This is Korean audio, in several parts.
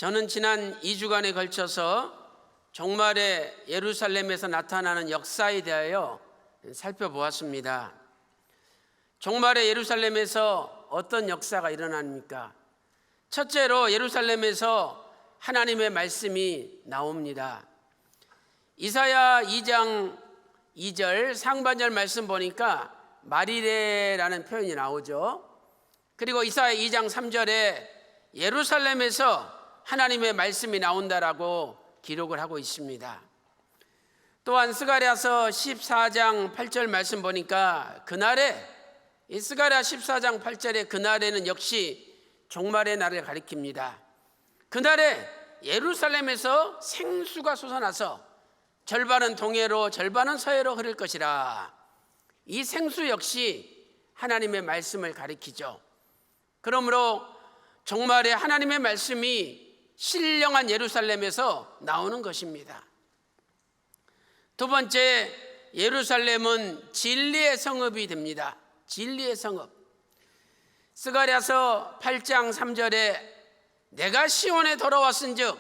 저는 지난 2주간에 걸쳐서 종말의 예루살렘에서 나타나는 역사에 대하여 살펴보았습니다. 종말의 예루살렘에서 어떤 역사가 일어납니까? 첫째로 예루살렘에서 하나님의 말씀이 나옵니다. 이사야 2장 2절 상반절 말씀 보니까 마리레라는 표현이 나오죠. 그리고 이사야 2장 3절에 예루살렘에서 하나님의 말씀이 나온다라고 기록을 하고 있습니다. 또한 스가랴서 14장 8절 말씀 보니까 그날에, 이 스가랴 14장 8절의 그날에는 역시 종말의 날을 가리킵니다. 그날에 예루살렘에서 생수가 솟아나서 절반은 동해로 절반은 서해로 흐를 것이라. 이 생수 역시 하나님의 말씀을 가리키죠. 그러므로 종말에 하나님의 말씀이 신령한 예루살렘에서 나오는 것입니다. 두 번째, 예루살렘은 진리의 성읍이 됩니다. 진리의 성읍. 스가랴서 8장 3절에 내가 시온에 돌아왔은즉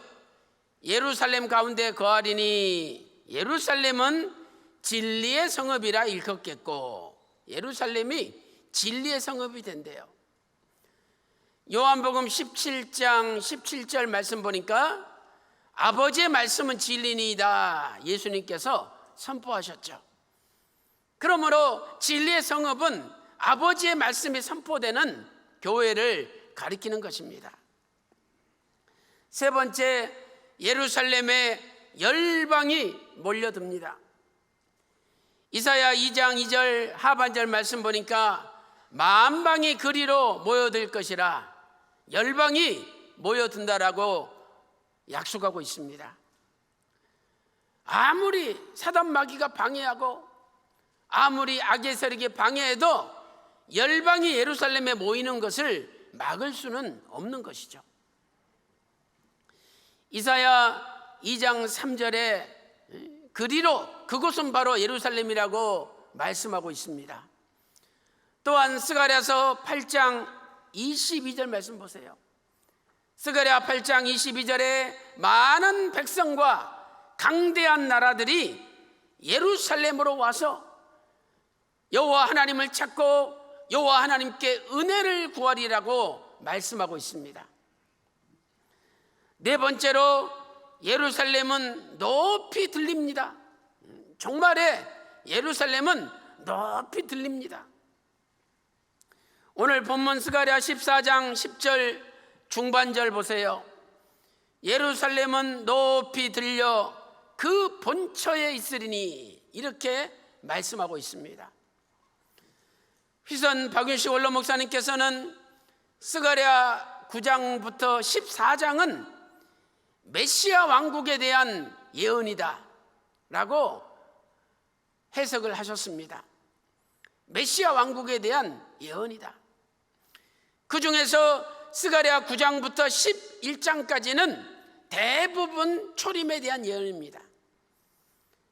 예루살렘 가운데 거하리니 예루살렘은 진리의 성읍이라 일컫겠고, 예루살렘이 진리의 성읍이 된대요. 요한복음 17장 17절 말씀 보니까 아버지의 말씀은 진리니이다 예수님께서 선포하셨죠. 그러므로 진리의 성읍은 아버지의 말씀이 선포되는 교회를 가리키는 것입니다. 세 번째, 예루살렘에 열방이 몰려듭니다. 이사야 2장 2절 하반절 말씀 보니까 만방이 그리로 모여들 것이라, 열방이 모여든다라고 약속하고 있습니다. 아무리 사단 마귀가 방해하고 아무리 악의 세력이 방해해도 열방이 예루살렘에 모이는 것을 막을 수는 없는 것이죠. 이사야 2장 3절에 그리로, 그곳은 바로 예루살렘이라고 말씀하고 있습니다. 또한 스가랴서 8장 22절 말씀 보세요. 스가랴 8장 22절에 많은 백성과 강대한 나라들이 예루살렘으로 와서 여호와 하나님을 찾고 여호와 하나님께 은혜를 구하리라고 말씀하고 있습니다. 네 번째로, 예루살렘은 높이 들립니다. 종말에 예루살렘은 높이 들립니다. 오늘 본문 스가랴 14장 10절 중반절 보세요. 예루살렘은 높이 들려 그 본처에 있으리니, 이렇게 말씀하고 있습니다. 휘선 박윤식 원로 목사님께서는 스가랴 9장부터 14장은 메시아 왕국에 대한 예언이다 라고 해석을 하셨습니다. 메시아 왕국에 대한 예언이다. 그 중에서 스가랴 9장부터 11장까지는 대부분 초림에 대한 예언입니다.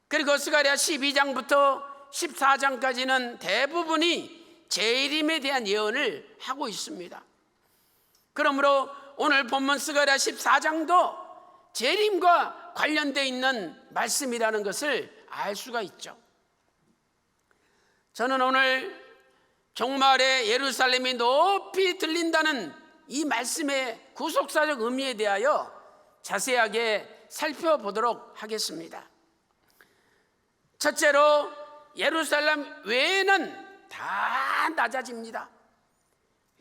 그리고 스가랴 12장부터 14장까지는 대부분이 재림에 대한 예언을 하고 있습니다. 그러므로 오늘 본문 스가랴 14장도 재림과 관련되어 있는 말씀이라는 것을 알 수가 있죠. 저는 오늘 종말에 예루살렘이 높이 들린다는 이 말씀의 구속사적 의미에 대하여 자세하게 살펴보도록 하겠습니다. 첫째로, 예루살렘 외에는 다 낮아집니다.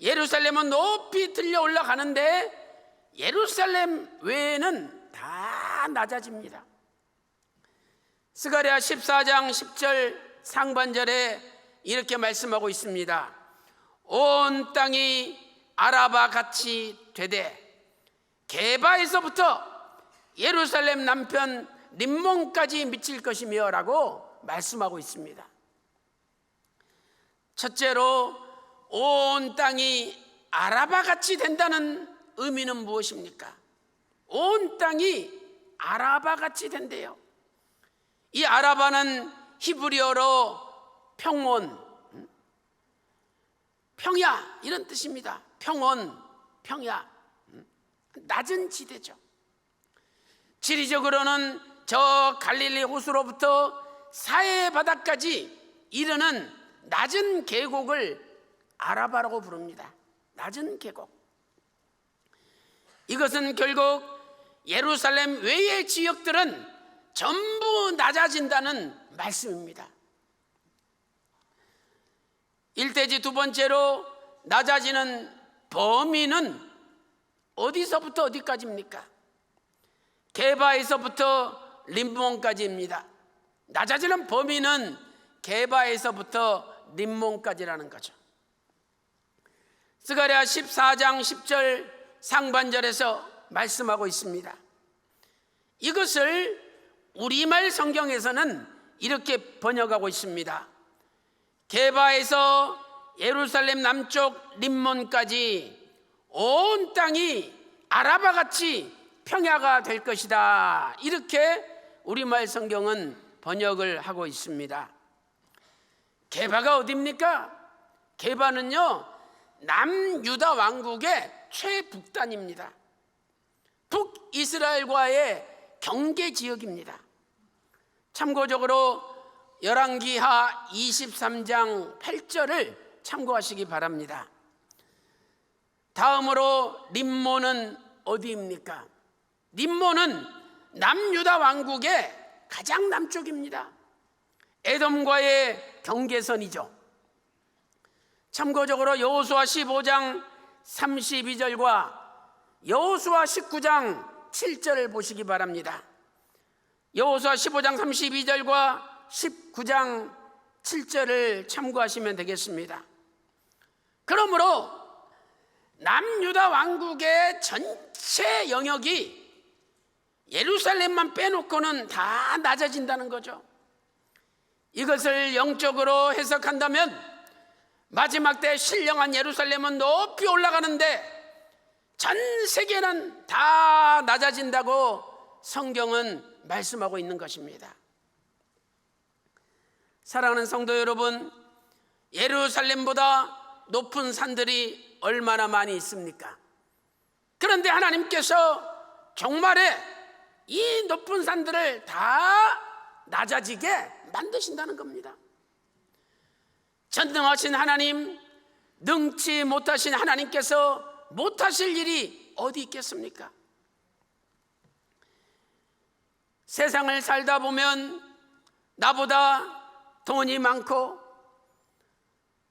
예루살렘은 높이 들려 올라가는데 예루살렘 외에는 다 낮아집니다. 스가랴 14장 10절 상반절에 이렇게 말씀하고 있습니다. 온 땅이 아라바 같이 되되 게바에서부터 예루살렘 남편 림몬까지 미칠 것이며 라고 말씀하고 있습니다. 첫째로, 온 땅이 아라바 같이 된다는 의미는 무엇입니까? 온 땅이 아라바 같이 된대요. 이 아라바는 히브리어로 평온, 평야 이런 뜻입니다. 평온, 평야. 낮은 지대죠. 지리적으로는 저 갈릴리 호수로부터 사해 바다까지 이르는 낮은 계곡을 아라바라고 부릅니다. 낮은 계곡. 이것은 결국 예루살렘 외의 지역들은 전부 낮아진다는 말씀입니다. 일대지 두 번째로 낮아지는 범위는 어디서부터 어디까지입니까? 게바에서부터 림몬까지입니다. 낮아지는 범위는 게바에서부터 림몬까지라는 거죠. 스가랴 14장 10절 상반절에서 말씀하고 있습니다. 이것을 우리말 성경에서는 이렇게 번역하고 있습니다. 게바에서 예루살렘 남쪽 림몬까지 온 땅이 아라바같이 평야가 될 것이다. 이렇게 우리말 성경은 번역을 하고 있습니다. 게바가 어디입니까? 게바는요, 남유다 왕국의 최북단입니다. 북이스라엘과의 경계 지역입니다. 참고적으로 열왕기하 23장 8절을 참고하시기 바랍니다. 다음으로 림몬은 어디입니까? 림몬은 남유다 왕국의 가장 남쪽입니다. 에돔과의 경계선이죠. 참고적으로 여호수아 15장 32절과 여호수아 19장 7절을 보시기 바랍니다. 여호수아 15장 32절과 19장 7절을 참고하시면 되겠습니다. 그러므로 남유다 왕국의 전체 영역이 예루살렘만 빼놓고는 다 낮아진다는 거죠. 이것을 영적으로 해석한다면 마지막 때 신령한 예루살렘은 높이 올라가는데 전 세계는 다 낮아진다고 성경은 말씀하고 있는 것입니다. 사랑하는 성도 여러분, 예루살렘보다 높은 산들이 얼마나 많이 있습니까? 그런데 하나님께서 종말에 이 높은 산들을 다 낮아지게 만드신다는 겁니다. 전능하신 하나님, 능치 못하신 하나님께서 못하실 일이 어디 있겠습니까? 세상을 살다 보면 나보다 돈이 많고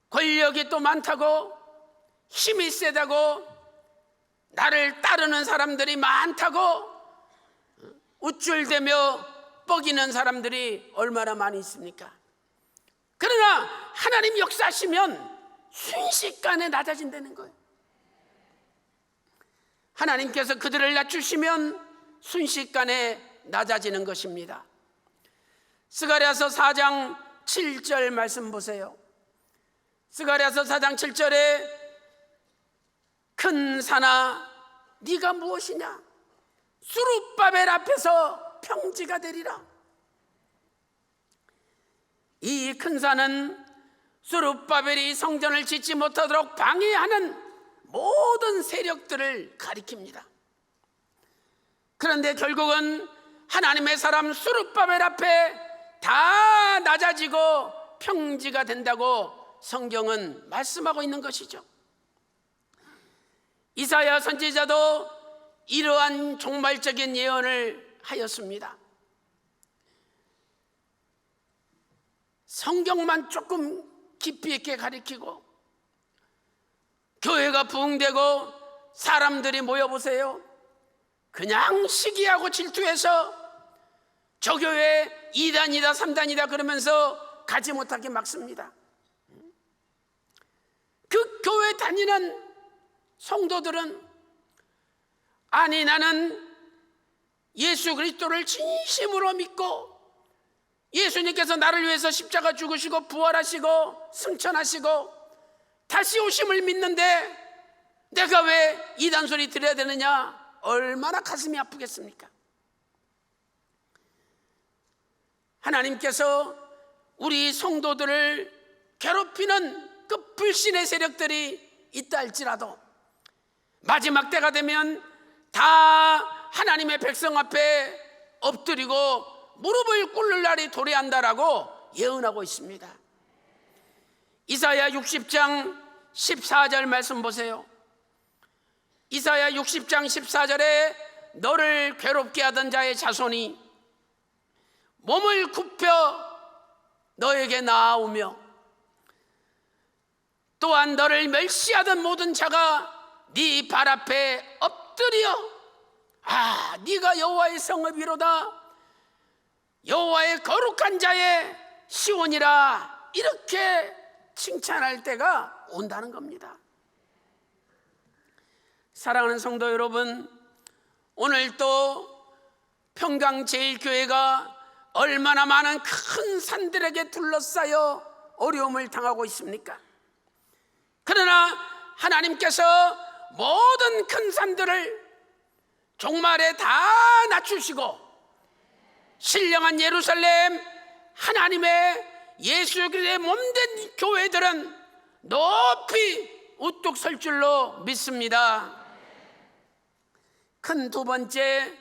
권력이 또 많다고 힘이 세다고 나를 따르는 사람들이 많다고 우쭐대며 뻐기는 사람들이 얼마나 많이 있습니까? 그러나 하나님 역사하시면 순식간에 낮아진다는 거예요. 하나님께서 그들을 낮추시면 순식간에 낮아지는 것입니다. 스가랴서 4장 7절 말씀 보세요. 스가랴서 4장 7절에 큰 산아 네가 무엇이냐? 수룹바벨 앞에서 평지가 되리라. 이 큰 산은 수룹바벨이 성전을 짓지 못하도록 방해하는 모든 세력들을 가리킵니다. 그런데 결국은 하나님의 사람 수룹바벨 앞에 다 낮아지고 평지가 된다고 성경은 말씀하고 있는 것이죠. 이사야 선지자도 이러한 종말적인 예언을 하였습니다. 성경만 조금 깊이 있게 가리키고 교회가 부흥되고 사람들이 모여보세요. 그냥 시기하고 질투해서 저 교회 2단이다 3단이다 그러면서 가지 못하게 막습니다. 그 교회 다니는 성도들은 아니 나는 예수 그리스도를 진심으로 믿고 예수님께서 나를 위해서 십자가 죽으시고 부활하시고 승천하시고 다시 오심을 믿는데 내가 왜 이단 소리 들어야 되느냐? 얼마나 가슴이 아프겠습니까? 하나님께서 우리 성도들을 괴롭히는 그 불신의 세력들이 있다 할지라도 마지막 때가 되면 다 하나님의 백성 앞에 엎드리고 무릎을 꿇는 날이 도래한다라고 예언하고 있습니다. 이사야 60장 14절 말씀 보세요. 이사야 60장 14절에 너를 괴롭게 하던 자의 자손이 몸을 굽혀 너에게 나아오며 또한 너를 멸시하던 모든 자가 네 발 앞에 엎드려 네가 여호와의 성읍이로다, 여호와의 거룩한 자의 시온이라, 이렇게 칭찬할 때가 온다는 겁니다. 사랑하는 성도 여러분, 오늘 또 평강제일교회가 얼마나 많은 큰 산들에게 둘러싸여 어려움을 당하고 있습니까? 그러나 하나님께서 모든 큰 산들을 종말에 다 낮추시고 신령한 예루살렘, 하나님의 예수 그리스도의 몸된 교회들은 높이 우뚝 설 줄로 믿습니다. 큰 두 번째,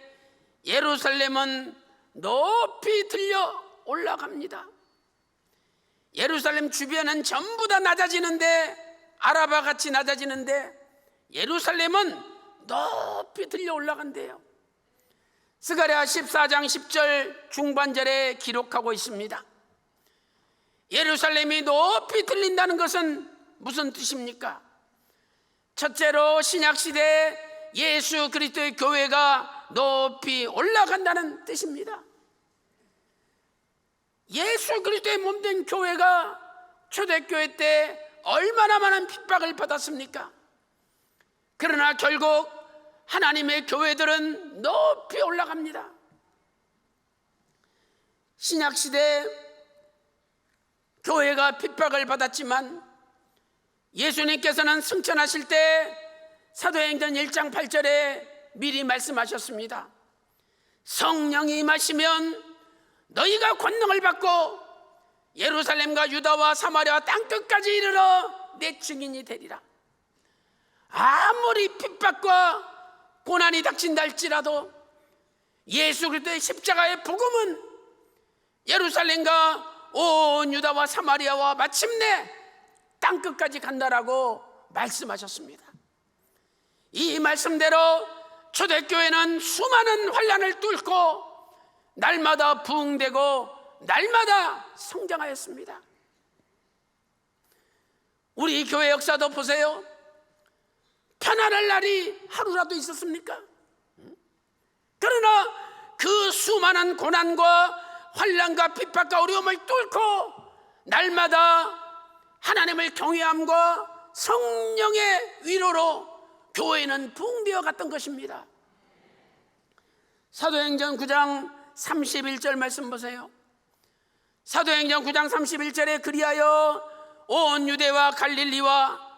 예루살렘은 높이 들려 올라갑니다. 예루살렘 주변은 전부 다 낮아지는데, 아라바 같이 낮아지는데 예루살렘은 높이 들려 올라간대요. 스가랴 14장 10절 중반절에 기록하고 있습니다. 예루살렘이 높이 들린다는 것은 무슨 뜻입니까? 첫째로 신약시대 예수 그리스도의 교회가 높이 올라간다는 뜻입니다. 예수 그리스도의 몸된 교회가 초대교회 때 얼마나 많은 핍박을 받았습니까? 그러나 결국 하나님의 교회들은 높이 올라갑니다. 신약시대 교회가 핍박을 받았지만 예수님께서는 승천하실 때 사도행전 1장 8절에 미리 말씀하셨습니다. 성령이 임하시면 너희가 권능을 받고 예루살렘과 유다와 사마리아 땅끝까지 이르러 내 증인이 되리라. 아무리 핍박과 고난이 닥친다 할지라도 예수 그리스도의 십자가의 복음은 예루살렘과 온 유다와 사마리아와 마침내 땅끝까지 간다라고 말씀하셨습니다. 이 말씀대로 초대교회는 수많은 환난을 뚫고 날마다 부흥되고 날마다 성장하였습니다. 우리 교회 역사도 보세요. 편안할 날이 하루라도 있었습니까? 그러나 그 수많은 고난과 환난과 핍박과 어려움을 뚫고 날마다 하나님을 경외함과 성령의 위로로 교회는 부흥되어 갔던 것입니다. 사도행전 9장 31절 말씀 보세요. 사도행전 9장 31절에 그리하여 온 유대와 갈릴리와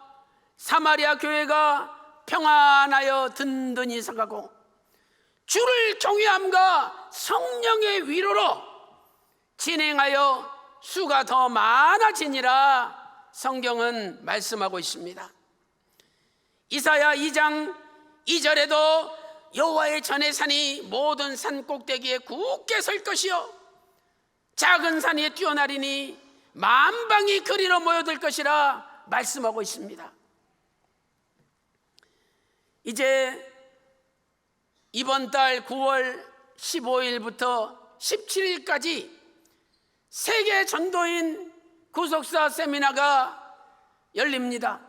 사마리아 교회가 평안하여 든든히 서가고 주를 경외함과 성령의 위로로 진행하여 수가 더 많아지니라 성경은 말씀하고 있습니다. 이사야 2장 2절에도 여호와의 전의 산이 모든 산 꼭대기에 굳게 설 것이요 작은 산이 뛰어나리니 만방이 그리로 모여들 것이라 말씀하고 있습니다. 이제 이번 달 9월 15일부터 17일까지 세계 전도인 구속사 세미나가 열립니다.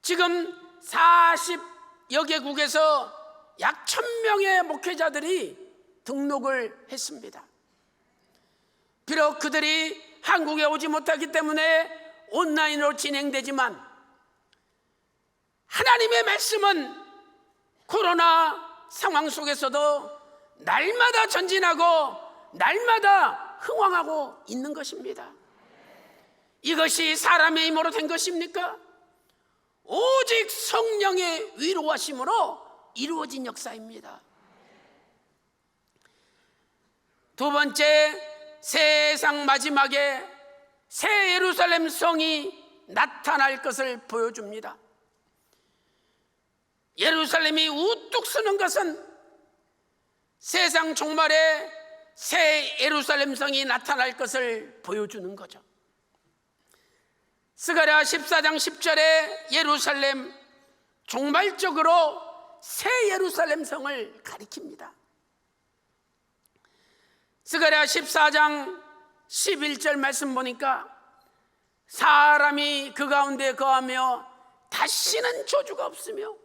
지금 40여 개국에서 약 1000명의 목회자들이 등록을 했습니다. 비록 그들이 한국에 오지 못하기 때문에 온라인으로 진행되지만 하나님의 말씀은 코로나 상황 속에서도 날마다 전진하고 날마다 흥왕하고 있는 것입니다. 이것이 사람의 힘으로 된 것입니까? 오직 성령의 위로하심으로 이루어진 역사입니다. 두 번째, 세상 마지막에 새 예루살렘 성이 나타날 것을 보여줍니다. 예루살렘이 우뚝 서는 것은 세상 종말에 새 예루살렘 성이 나타날 것을 보여주는 거죠. 스가랴 14장 10절에 예루살렘, 종말적으로 새 예루살렘 성을 가리킵니다. 스가랴 14장 11절 말씀 보니까 사람이 그 가운데 거하며 다시는 저주가 없으며,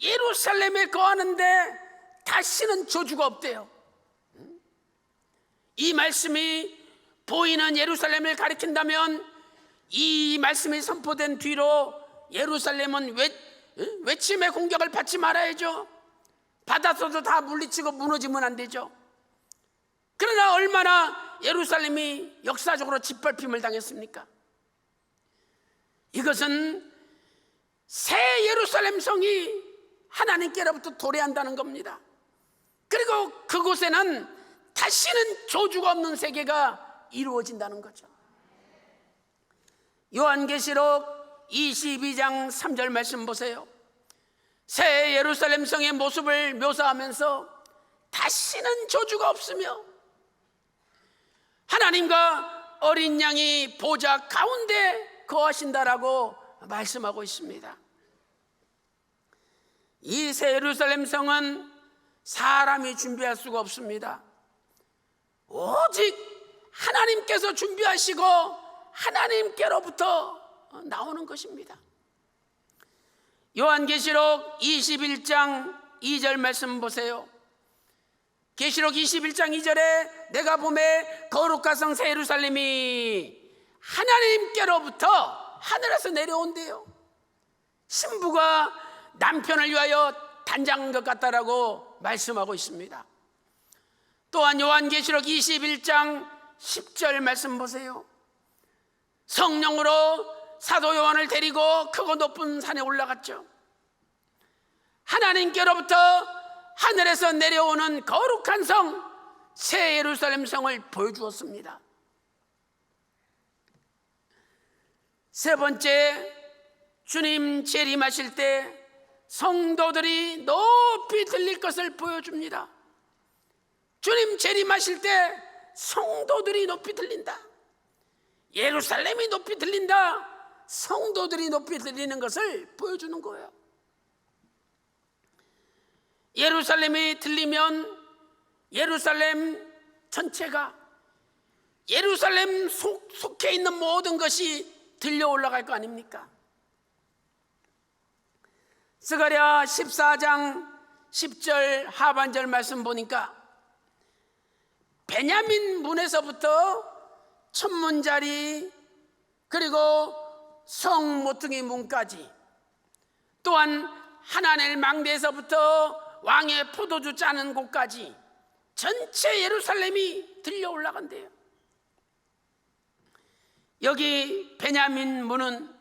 예루살렘에 거하는데 다시는 저주가 없대요. 이 말씀이 보이는 예루살렘을 가리킨다면 이 말씀이 선포된 뒤로 예루살렘은 외침의 공격을 받지 말아야죠. 받았어도 다 물리치고 무너지면 안 되죠. 그러나 얼마나 예루살렘이 역사적으로 짓밟힘을 당했습니까? 이것은 새 예루살렘 성이 하나님께로부터 도래한다는 겁니다. 그리고 그곳에는 다시는 저주가 없는 세계가 이루어진다는 거죠. 요한계시록 22장 3절 말씀 보세요. 새 예루살렘 성의 모습을 묘사하면서 다시는 저주가 없으며 하나님과 어린 양이 보좌 가운데 거하신다라고 말씀하고 있습니다. 이 새 예루살렘 성은 사람이 준비할 수가 없습니다. 오직 하나님께서 준비하시고 하나님께로부터 나오는 것입니다. 요한계시록 21장 2절 말씀 보세요. 계시록 21장 2절에 내가 보매 거룩한 성 새 예루살렘이 하나님께로부터 하늘에서 내려온대요. 신부가 남편을 위하여 단장한 것 같다라고 말씀하고 있습니다. 또한 요한계시록 21장 10절 말씀 보세요. 성령으로 사도 요한을 데리고 크고 높은 산에 올라갔죠. 하나님께로부터 하늘에서 내려오는 거룩한 성 새 예루살렘 성을 보여주었습니다. 세 번째, 주님 재림하실 때 성도들이 높이 들릴 것을 보여줍니다. 주님 재림하실 때 성도들이 높이 들린다. 예루살렘이 높이 들린다. 성도들이 높이 들리는 것을 보여주는 거예요. 예루살렘이 들리면 예루살렘 전체가, 예루살렘 속해 있는 모든 것이 들려 올라갈 거 아닙니까? 스가랴 14장 10절 하반절 말씀 보니까 베냐민 문에서부터 천문자리, 그리고 성 모퉁이 문까지, 또한 하나넬 망대에서부터 왕의 포도주 짜는 곳까지 전체 예루살렘이 들려 올라간대요. 여기 베냐민 문은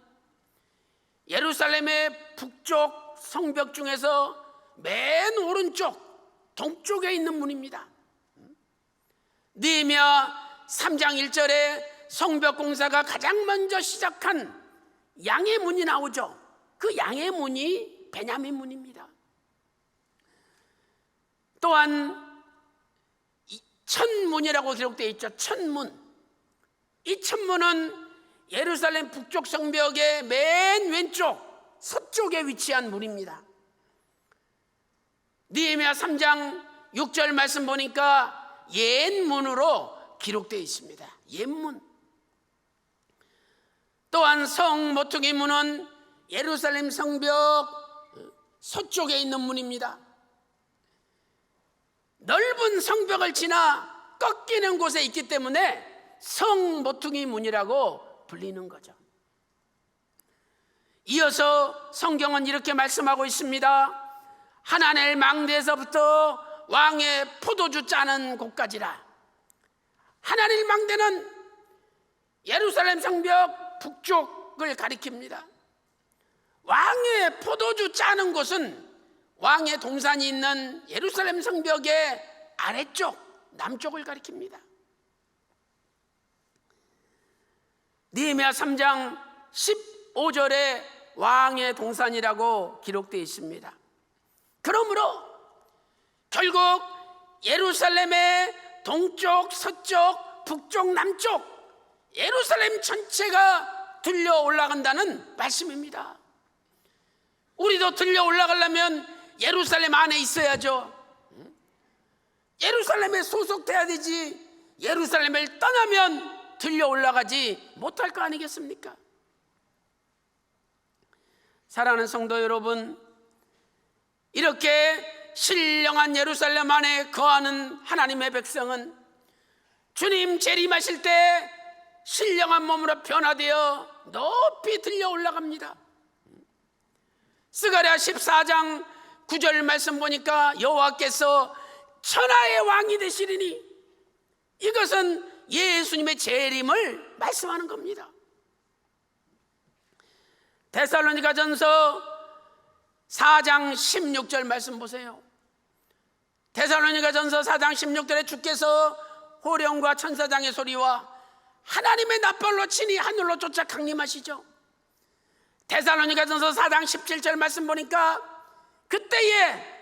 예루살렘의 북쪽 성벽 중에서 맨 오른쪽 동쪽에 있는 문입니다. 느헤미야 3장 1절에 성벽 공사가 가장 먼저 시작한 양의 문이 나오죠. 그 양의 문이 베냐민 문입니다. 또한 천문이라고 기록되어 있죠. 천문. 이 천문은 예루살렘 북쪽 성벽의 맨 왼쪽 서쪽에 위치한 문입니다. 느헤미야 3장 6절 말씀 보니까 옛문으로 기록되어 있습니다. 옛문. 또한 성 모퉁이 문은 예루살렘 성벽 서쪽에 있는 문입니다. 넓은 성벽을 지나 꺾이는 곳에 있기 때문에 성 모퉁이 문이라고 불리는 거죠. 이어서 성경은 이렇게 말씀하고 있습니다. 하나넬 망대에서부터 왕의 포도주 짜는 곳까지라. 하나넬 망대는 예루살렘 성벽 북쪽을 가리킵니다. 왕의 포도주 짜는 곳은 왕의 동산이 있는 예루살렘 성벽의 아래쪽 남쪽을 가리킵니다. 느헤미야 3장 15절에 왕의 동산이라고 기록되어 있습니다. 그러므로 결국 예루살렘의 동쪽, 서쪽, 북쪽, 남쪽 예루살렘 전체가 들려 올라간다는 말씀입니다. 우리도 들려 올라가려면 예루살렘 안에 있어야죠. 예루살렘에 소속돼야 되지, 예루살렘을 떠나면 들려 올라가지 못할 거 아니겠습니까? 사랑하는 성도 여러분, 이렇게 신령한 예루살렘 안에 거하는 하나님의 백성은 주님 재림하실 때 신령한 몸으로 변화되어 높이 들려 올라갑니다. 스가랴 14장 9절 말씀 보니까 여호와께서 천하의 왕이 되시리니, 이것은 예수님의 재림을 말씀하는 겁니다. 데살로니가전서 4장 16절 말씀 보세요. 데살로니가전서 4장 16절에 주께서 호령과 천사장의 소리와 하나님의 낫발로 친히 하늘로 쫓아 강림하시죠. 데살로니가전서 4장 17절 말씀 보니까 그때에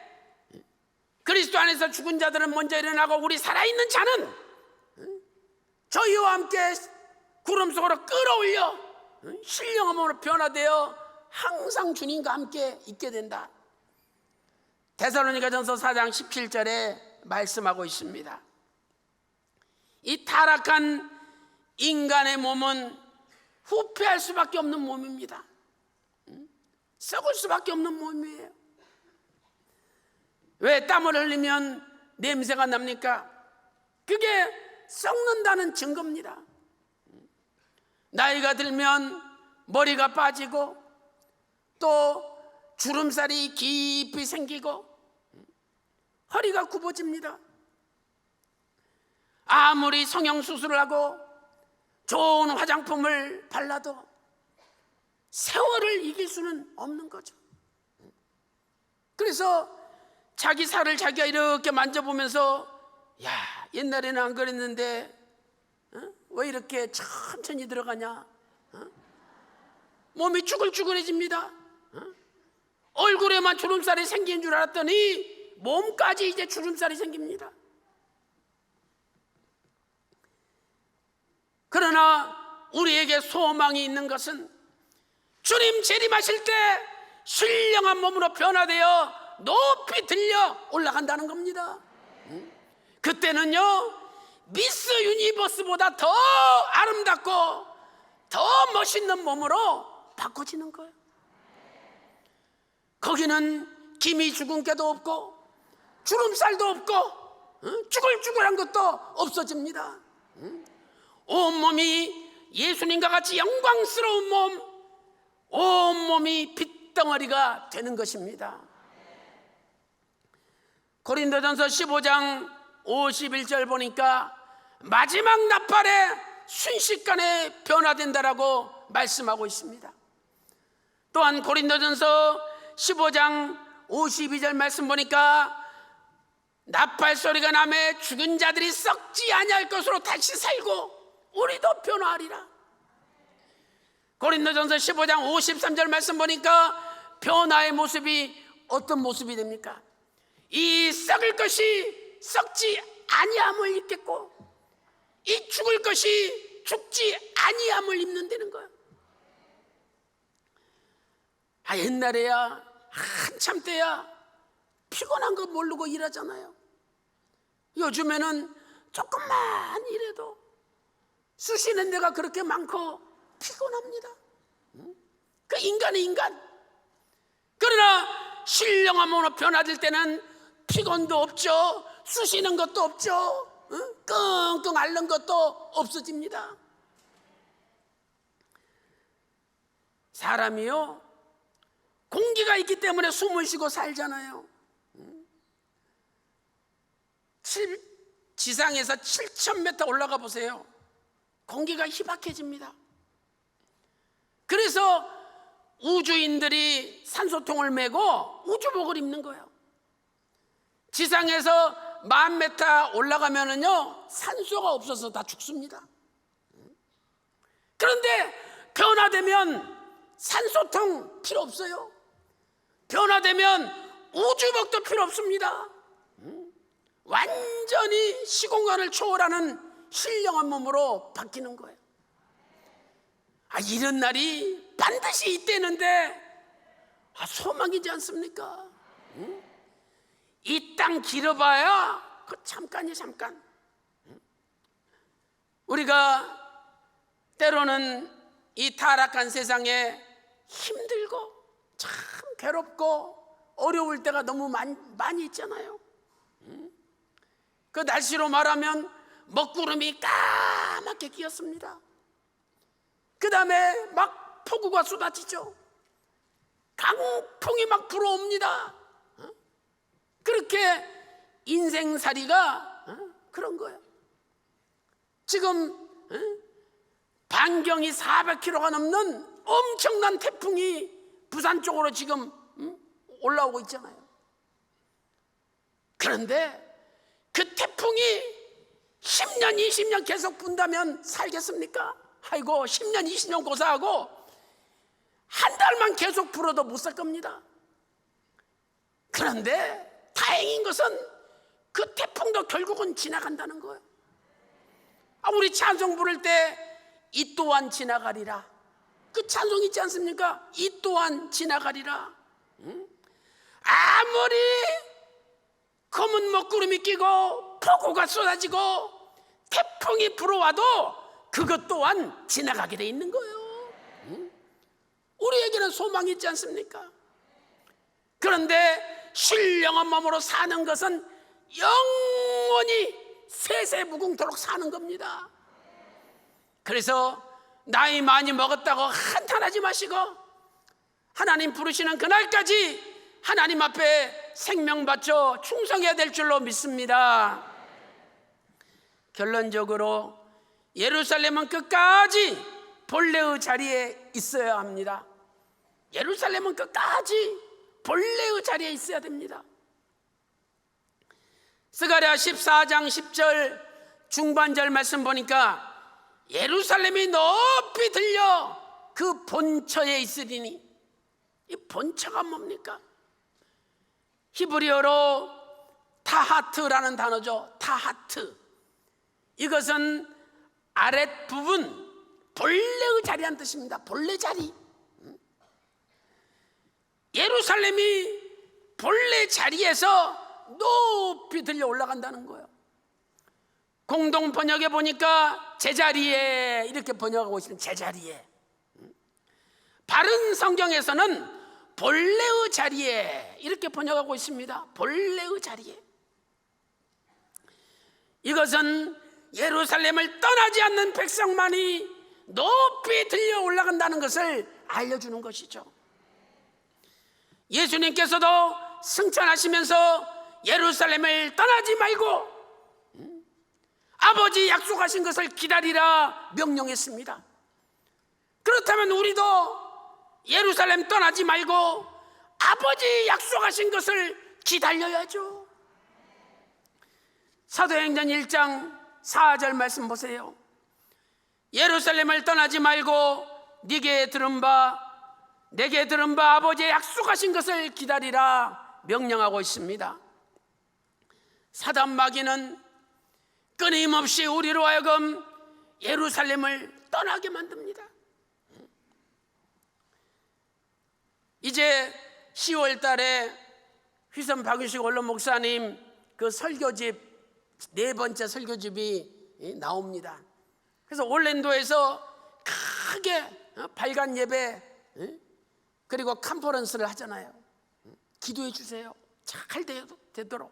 그리스도 안에서 죽은 자들은 먼저 일어나고 우리 살아있는 자는 저희와 함께 구름 속으로 끌어올려 신령한 몸으로 변화되어 항상 주님과 함께 있게 된다. 데살로니가전서 4장 17절에 말씀하고 있습니다. 이 타락한 인간의 몸은 후패할 수밖에 없는 몸입니다. 썩을 수밖에 없는 몸이에요. 왜 땀을 흘리면 냄새가 납니까? 그게 썩는다는 증거입니다. 나이가 들면 머리가 빠지고 또 주름살이 깊이 생기고 허리가 굽어집니다. 아무리 성형수술을 하고 좋은 화장품을 발라도 세월을 이길 수는 없는 거죠. 그래서 자기 살을 자기가 이렇게 만져보면서 야, 옛날에는 안 그랬는데 왜 이렇게 천천히 들어가냐? 몸이 쭈글쭈글해집니다. 얼굴에만 주름살이 생긴 줄 알았더니 몸까지 이제 주름살이 생깁니다. 그러나 우리에게 소망이 있는 것은 주님 재림하실 때 신령한 몸으로 변화되어 높이 들려 올라간다는 겁니다. 그때는요, 미스 유니버스보다 더 아름답고 더 멋있는 몸으로 바꿔지는 거예요. 거기는 기미 주근깨도 없고 주름살도 없고 쭈글쭈글한 것도 없어집니다. 온몸이 예수님과 같이 영광스러운 몸, 온몸이 핏덩어리가 되는 것입니다. 고린도전서 15장 51절 보니까 마지막 나팔에 순식간에 변화된다라고 말씀하고 있습니다. 또한 고린도전서 15장 52절 말씀 보니까 나팔 소리가 나매 죽은 자들이 썩지 아니할 것으로 다시 살고 우리도 변화하리라. 고린도전서 15장 53절 말씀 보니까 변화의 모습이 어떤 모습이 됩니까? 이 썩을 것이 썩지 아니함을 입겠고 이 죽을 것이 죽지 아니함을 입는다는 거예요. 옛날에야 한참 때야 피곤한 거 모르고 일하잖아요. 요즘에는 조금만 일해도 쑤시는 데가 그렇게 많고 피곤합니다. 그 인간이 인간. 그러나 신령한 몸으로 변화될 때는 피곤도 없죠. 쑤시는 것도 없죠. 끙끙 앓는 것도 없어집니다. 사람이요, 공기가 있기 때문에 숨을 쉬고 살잖아요. 지상에서 7,000m 올라가 보세요. 공기가 희박해집니다. 그래서 우주인들이 산소통을 메고 우주복을 입는 거예요. 지상에서 10,000m 올라가면은요, 산소가 없어서 다 죽습니다. 그런데 변화되면 산소통 필요 없어요. 변화되면 우주복도 필요 없습니다. 완전히 시공간을 초월하는 신령한 몸으로 바뀌는 거예요. 이런 날이 반드시 있다는데 소망이지 않습니까? 이 땅 길어봐야 그 잠깐이에요, 잠깐. 우리가 때로는 이 타락한 세상에 힘들고 참 괴롭고 어려울 때가 너무 많이 있잖아요. 그 날씨로 말하면 먹구름이 까맣게 끼었습니다. 그 다음에 막 폭우가 쏟아지죠. 강풍이 막 불어옵니다. 그렇게 인생살이가 그런 거예요. 지금 반경이 400km가 넘는 엄청난 태풍이 부산 쪽으로 지금 올라오고 있잖아요. 그런데 그 태풍이 10년, 20년 계속 분다면 살겠습니까? 아이고, 10년, 20년 고사하고 한 달만 계속 불어도 못 살 겁니다. 그런데 다행인 것은 그 태풍도 결국은 지나간다는 거예요. 우리 찬송 부를 때 이 또한 지나가리라, 그 찬송 있지 않습니까? 이 또한 지나가리라. 아무리 검은 먹구름이 끼고 폭우가 쏟아지고 태풍이 불어와도 그것 또한 지나가게 돼 있는 거예요. 우리에게는 소망이 있지 않습니까? 그런데 신령한 몸으로 사는 것은 영원히 세세무궁토록 사는 겁니다. 그래서 나이 많이 먹었다고 한탄하지 마시고 하나님 부르시는 그날까지 하나님 앞에 생명 바쳐 충성해야 될 줄로 믿습니다. 결론적으로 예루살렘은 끝까지 본래의 자리에 있어야 합니다. 예루살렘은 끝까지 본래의 자리에 있어야 됩니다. 스가랴 14장 10절 중반절 말씀 보니까 예루살렘이 높이 들려 그 본처에 있으리니, 이 본처가 뭡니까? 히브리어로 타하트라는 단어죠. 타하트. 이것은 아랫부분, 본래의 자리란 뜻입니다. 본래 자리. 예루살렘이 본래 자리에서 높이 들려 올라간다는 거예요. 공동 번역에 보니까 제자리에 이렇게 번역하고 있습니다. 제자리에. 바른 성경에서는 본래의 자리에 이렇게 번역하고 있습니다. 본래의 자리에. 이것은 예루살렘을 떠나지 않는 백성만이 높이 들려 올라간다는 것을 알려주는 것이죠. 예수님께서도 승천하시면서 예루살렘을 떠나지 말고 아버지 약속하신 것을 기다리라 명령했습니다. 그렇다면 우리도 예루살렘 떠나지 말고 아버지 약속하신 것을 기다려야죠. 사도행전 1장 4절 말씀 보세요. 예루살렘을 떠나지 말고 내게 들은 바 아버지의 약속하신 것을 기다리라 명령하고 있습니다. 사단 마귀는 끊임없이 우리로 하여금 예루살렘을 떠나게 만듭니다. 이제 10월 달에 휘선 박유식 원로 목사님 그 설교집 네 번째 설교집이 나옵니다. 그래서 올랜도에서 크게 발간 예배 그리고 컨퍼런스를 하잖아요. 기도해 주세요. 잘 되도록.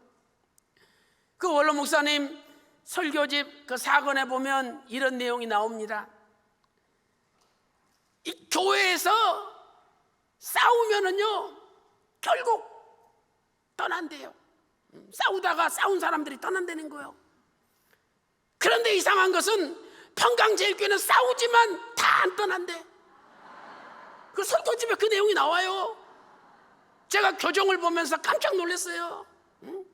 그 원로 목사님 설교집 그 사건에 보면 이런 내용이 나옵니다. 이 교회에서 싸우면은요 결국 떠난대요. 싸우다가 싸운 사람들이 떠난다는 거예요. 그런데 이상한 것은 평강제일교회는 싸우지만 다 안 떠난대. 그 설교집에 그 내용이 나와요. 제가 교정을 보면서 깜짝 놀랐어요.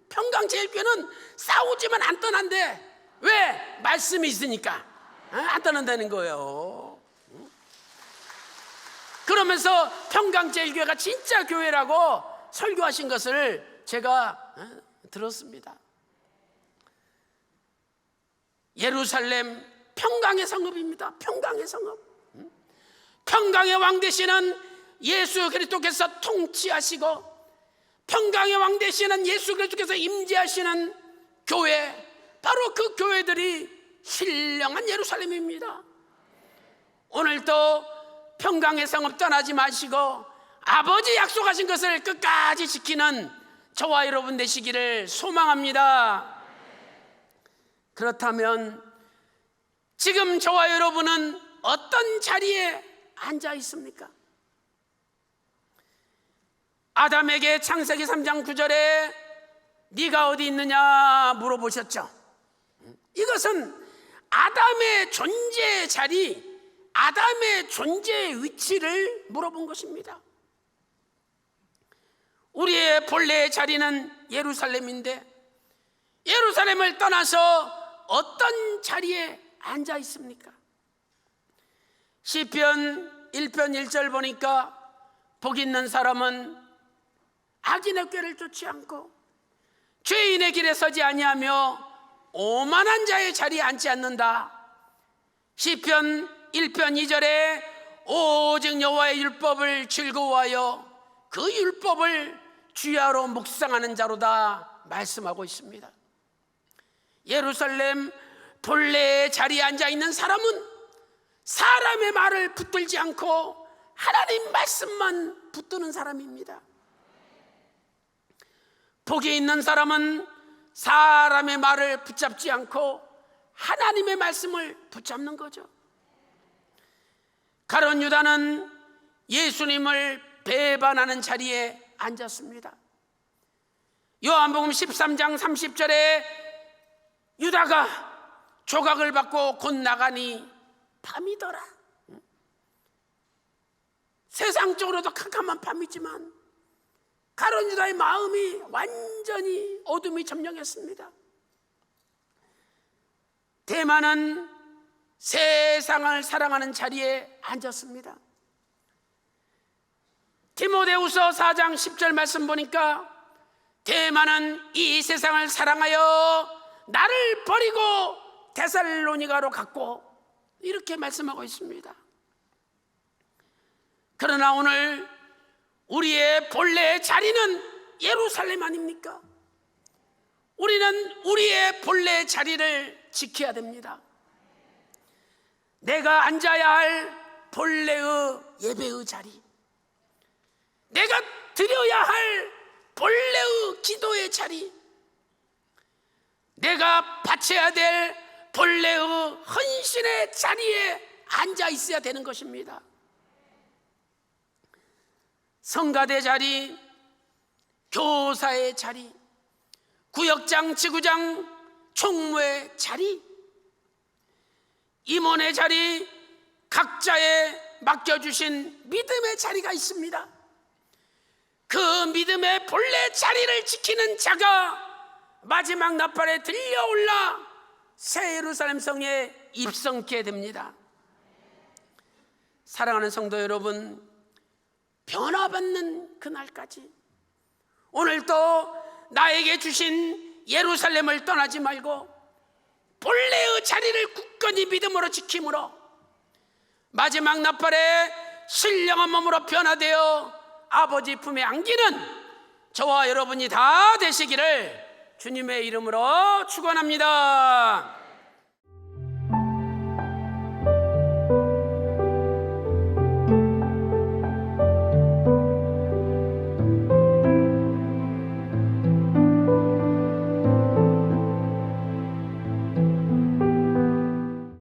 평강제일교회는 싸우지만 안 떠난대. 왜? 말씀이 있으니까 안 떠난다는 거예요. 그러면서 평강제일교회가 진짜 교회라고 설교하신 것을 제가 들었습니다. 예루살렘 평강의 성읍입니다. 평강의 성읍. 평강의 왕 되시는 예수 그리스도께서 통치하시고 평강의 왕 되시는 예수 그리스도께서 임재하시는 교회, 바로 그 교회들이 신령한 예루살렘입니다. 오늘도 평강의 성읍 떠나지 마시고 아버지 약속하신 것을 끝까지 지키는 저와 여러분 되시기를 소망합니다. 그렇다면 지금 저와 여러분은 어떤 자리에 앉아 있습니까? 아담에게 창세기 3장 9절에 네가 어디 있느냐 물어보셨죠. 이것은 아담의 존재 자리, 아담의 존재의 위치를 물어본 것입니다. 우리의 본래의 자리는 예루살렘인데 예루살렘을 떠나서 어떤 자리에 앉아 있습니까? 시편 1편 1절 보니까 복 있는 사람은 악인의 꾀를 쫓지 않고 죄인의 길에 서지 아니하며 오만한 자의 자리에 앉지 않는다. 시편 1편 2절에 오직 여호와의 율법을 즐거워하여 그 율법을 주야로 묵상하는 자로다 말씀하고 있습니다. 예루살렘 본래의 자리에 앉아있는 사람은 사람의 말을 붙들지 않고 하나님 말씀만 붙드는 사람입니다. 복이 있는 사람은 사람의 말을 붙잡지 않고 하나님의 말씀을 붙잡는 거죠. 가룟 유다는 예수님을 배반하는 자리에 앉았습니다. 요한복음 13장 30절에 유다가 조각을 받고 곧 나가니 밤이더라. 세상적으로도 캄캄한 밤이지만 가룟 유다의 마음이 완전히 어둠이 점령했습니다. 대만은 세상을 사랑하는 자리에 앉았습니다. 디모데후서 4장 10절 말씀 보니까 대만은 이 세상을 사랑하여 나를 버리고 데살로니가로 갔고 이렇게 말씀하고 있습니다. 그러나 오늘 우리의 본래의 자리는 예루살렘 아닙니까? 우리는 우리의 본래의 자리를 지켜야 됩니다. 내가 앉아야 할 본래의 예배의 자리, 내가 드려야 할 본래의 기도의 자리, 내가 바쳐야 될 본래의 헌신의 자리에 앉아 있어야 되는 것입니다. 성가대 자리, 교사의 자리, 구역장, 지구장, 총무의 자리, 임원의 자리, 각자의 맡겨주신 믿음의 자리가 있습니다. 그 믿음의 본래 자리를 지키는 자가 마지막 나팔에 들려올라 새 예루살렘 성에 입성케 됩니다. 사랑하는 성도 여러분, 변화받는 그날까지 오늘도 나에게 주신 예루살렘을 떠나지 말고 본래의 자리를 굳건히 믿음으로 지킴으로 마지막 나팔에 신령한 몸으로 변화되어 아버지 품에 안기는 저와 여러분이 다 되시기를 주님의 이름으로 축원합니다.